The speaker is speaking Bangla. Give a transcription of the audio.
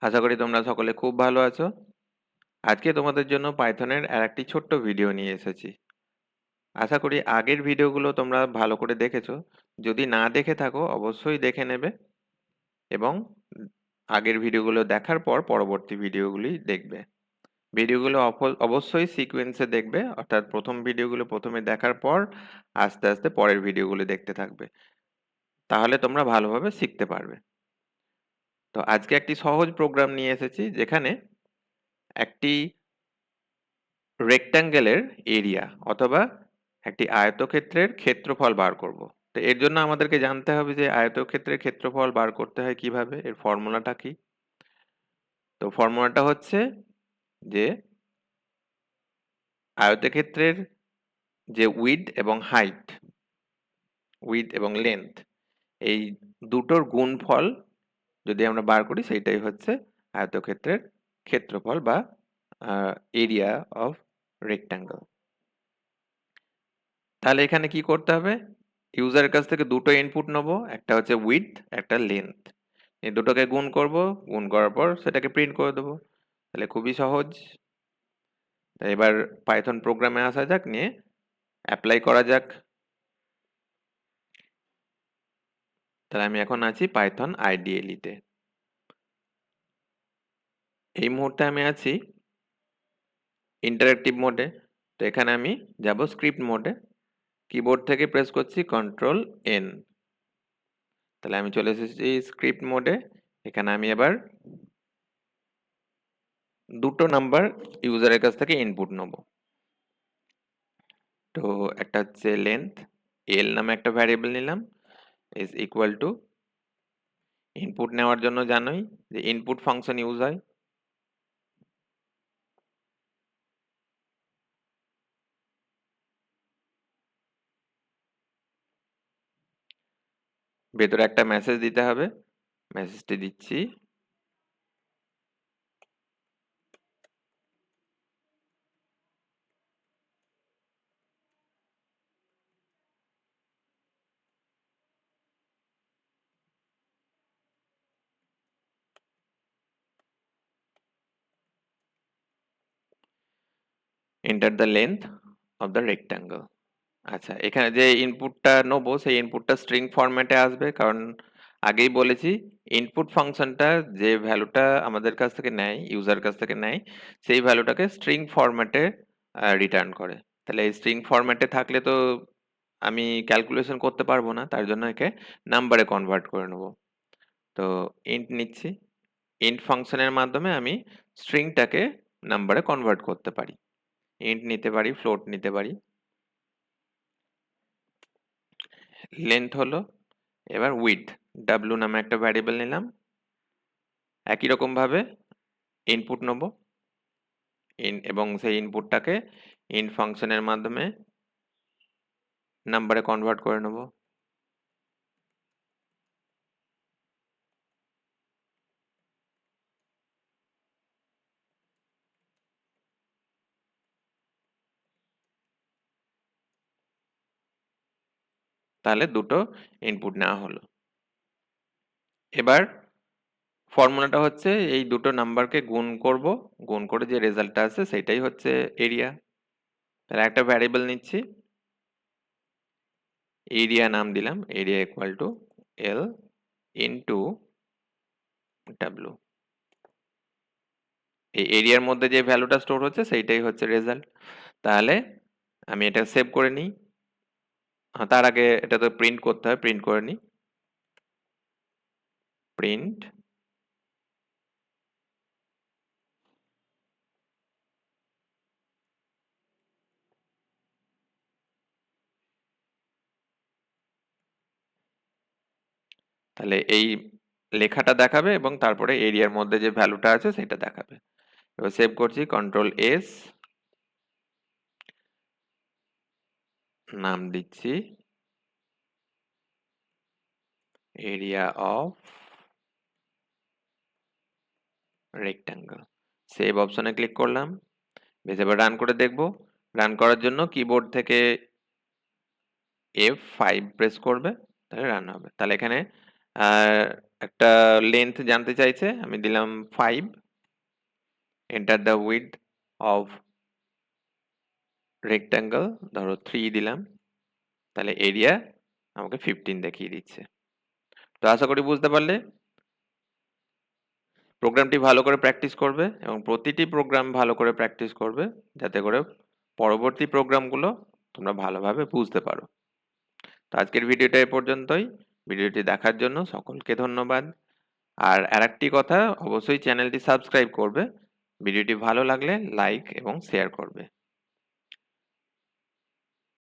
আশা করি তোমরা সকলে খুব ভালো আছো। আজকে তোমাদের জন্য পাইথনের আরেকটি ছোট্ট ভিডিও নিয়ে এসেছি। আশা করি আগের ভিডিওগুলো তোমরা ভালো করে দেখেছো। যদি না দেখে থাকো অবশ্যই দেখে নেবে এবং আগের ভিডিওগুলো দেখার পর পরবর্তী ভিডিওগুলি দেখবে। ভিডিওগুলো অবশ্যই সিকোয়েন্সে দেখবে, অর্থাৎ প্রথম ভিডিওগুলো প্রথমে দেখার পর আস্তে আস্তে পরের ভিডিওগুলো দেখতে থাকবে। তাহলে তোমরা ভালোভাবে শিখতে পারবে। তো আজকে একটি সহজ প্রোগ্রাম নিয়ে এসেছি যেখানে একটি রেক্ট্যাঙ্গেলের এরিয়া অথবা একটি আয়তক্ষেত্রের ক্ষেত্রফল বার করব। তো এর জন্য আমাদেরকে জানতে হবে যে আয়তক্ষেত্রের ক্ষেত্রফল বার করতে হয় কিভাবে, এর ফর্মুলাটা কি। তো ফর্মুলাটা হচ্ছে যে আয়তক্ষেত্রের যে উইডথ এবং হাইট, উইডথ এবং লেন্থ, এই দুটোর গুণফল যদি আমরা বার করি সেইটাই হচ্ছে আয়তক্ষেত্রের ক্ষেত্রফল বা এরিয়া অফ রেক্ট্যাঙ্গেল। তাহলে এখানে কি করতে হবে? ইউজারের কাছ থেকে দুটো ইনপুট নেব, একটা হচ্ছে উইডথ, একটা লেন্থ। এই দুটোকে গুণ করব, গুণ করার পর সেটাকে প্রিন্ট করে দেবো। তাহলে খুবই সহজ। এবার পাইথন প্রোগ্রামে আসা যাক, নিয়ে অ্যাপ্লাই করা যাক। তাহলে আমি এখন আছি পাইথন আইডিএলই তে। এই মুহূর্তে আমি আছি ইন্টারেক্টিভ মোডে। তো এখানে আমি যাব স্ক্রিপ্ট মোডে। কিবোর্ড থেকে প্রেস করছি কন্ট্রোল এন। তাহলে আমি চলে এসেছি স্ক্রিপ্ট মোডে। এখানে আমি এবার দুটো নাম্বার ইউজারের কাছ থেকে ইনপুট নেব। তো একটা হচ্ছে লেন্থ, এল নামে একটা ভ্যারিয়েবল নিলাম, ইজ ইকুয়াল টু ইনপুট নেওয়ার জন্য জানোই যে ইনপুট ফাংশন ইউজ হয়। ভেতরে একটা মেসেজ দিতে হবে, মেসেজটি দিচ্ছি। Enter the length of the rectangle. আচ্ছা, এখানে যে ইনপুটটা নেবো সেই ইনপুটটা স্ট্রিং ফরম্যাটে আসবে, কারণ আগেই বলেছি ইনপুট ফাংশনটা যে ভ্যালুটা আমাদের কাছ থেকে নেয়, ইউজার কাছ থেকে নেয়, সেই ভ্যালুটাকে স্ট্রিং ফরম্যাটে রিটার্ন করে। তাহলে এই স্ট্রিং ফরম্যাটে থাকলে তো আমি ক্যালকুলেশন করতে পারবো না, তার জন্য একে নাম্বারে কনভার্ট করে নেব। তো ইন্ট নিচ্ছি। ইন্ট ফাংশনের মাধ্যমে আমি স্ট্রিংটাকে নাম্বারে কনভার্ট করতে পারি। ইন্ট নিতে পারি, ফ্লোট নিতে পারি। লেন্থ হলো, এবার উইডথ, ডাব্লু নামে একটা ভ্যারিয়েবল নিলাম। একই রকম ভাবে ইনপুট নেব এবং সেই ইনপুটটাকে ইন্ট ফাংশনের মাধ্যমে নাম্বারে কনভার্ট করে নেব। তাহলে দুটো ইনপুট নেওয়া হলো। এবার ফর্মুলাটা হচ্ছে এই দুটো নাম্বারকে গুণ করব, গুণ করে যে রেজাল্টটা আছে সেটাই হচ্ছে এরিয়া। তাহলে একটা ভ্যারিয়েবল নিচ্ছি, এরিয়া নাম দিলাম, area equal to L into W. এই এরিয়ার মধ্যে যে ভ্যালুটা স্টোর হচ্ছে সেইটাই হচ্ছে রেজাল্ট। তাহলে আমি এটা সেভ করে নিই। তার আগে এটা তো প্রিন্ট করতে হয়, প্রিন্ট করে নিই। প্রিন্ট তাহলে এই লেখাটা দেখাবে এবং তারপরে এরিয়ার মধ্যে যে ভ্যালুটা আছে সেটা দেখাবে। এবার সেভ করছি, কন্ট্রোল এস, নাম দিচ্ছি এরিয়া অফ রেক্ট্যাঙ্গেল। সেভ অপশনে ক্লিক করলাম। বেশ, এবার রান করে দেখব। রান করার জন্য কিবোর্ড থেকে F5 প্রেস করবে, তাহলে রান হবে। তাহলে এখানে একটা লেন্থ জানতে চাইছে, আমি দিলাম 5, enter the width of rectangle ধরো 3 দিলাম, তাহলে এরিয়া আমাকে 15 দেখিয়ে দিচ্ছে। তো আশা করি বুঝতে পারলে। প্রোগ্রামটি ভালো করে প্র্যাকটিস করবে এবং প্রতিটি প্রোগ্রাম ভালো করে প্র্যাকটিস করবে, যাতে করে পরবর্তী প্রোগ্রামগুলো তোমরা ভালোভাবে বুঝতে পারো। তো আজকের ভিডিওটা এ পর্যন্তই। ভিডিওটি দেখার জন্য সকলকে ধন্যবাদ। আর আরেকটি কথা, অবশ্যই চ্যানেলটি সাবস্ক্রাইব করবে। ভিডিওটি ভালো লাগলে লাইক এবং শেয়ার করবে।